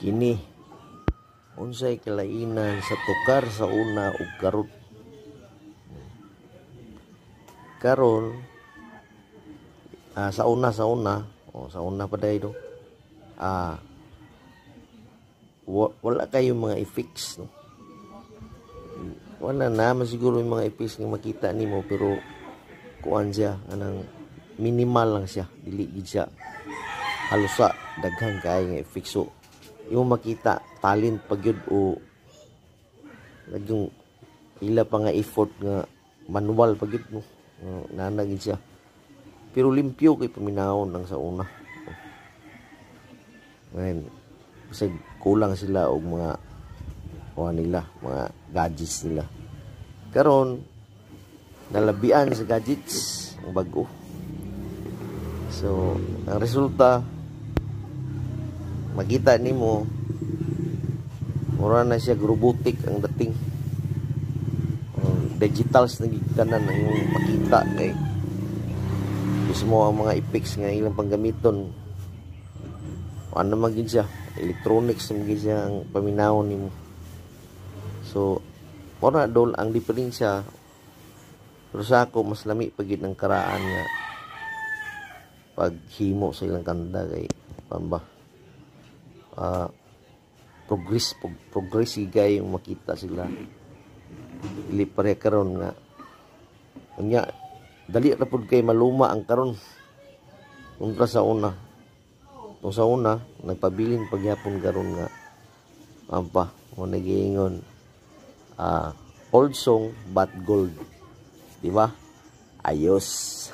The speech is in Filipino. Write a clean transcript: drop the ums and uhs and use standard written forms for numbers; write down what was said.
Kini unsay kalainan sa tukar sa una ug karon. Karon sa una pa day do. Wala kayong mga effects, no? Wala na siguro yung mga effects nga makita nimo, pero kuan siya anang minimal lang siya, dili gid siya halos sa daghan kay nga effects. So yung makita talent pagyud o naging ila pa nga effort nga manual pagyud, no? Nanagid siya, pero limpyo kay paminawon lang sa una. Ngayon kasi kulang sila og mga mga gadgets nila. Karon nalabian sa gadgets ang bag-o. So ang resulta makita nimo mura na siya robotic ang dating. Digitals na gigtanan ang yung makita kay mismo ang mga effects nga ilang panggamiton. Ano magin siya, electronics magin siya ang paminawon nimo. So mura dol ang diferensya, pero sa ako mas lami pagid ng karaan nga paghimo sa ilang kanta kay pamba progress gay yung makita sila. Dili pare karon nga unya dali ra pud kay maluma ang karon kontra sa una. Kung sa una nagpabilin pagyapon karon nga pamba mo nagiingon old song but gold, di ba? Ayos.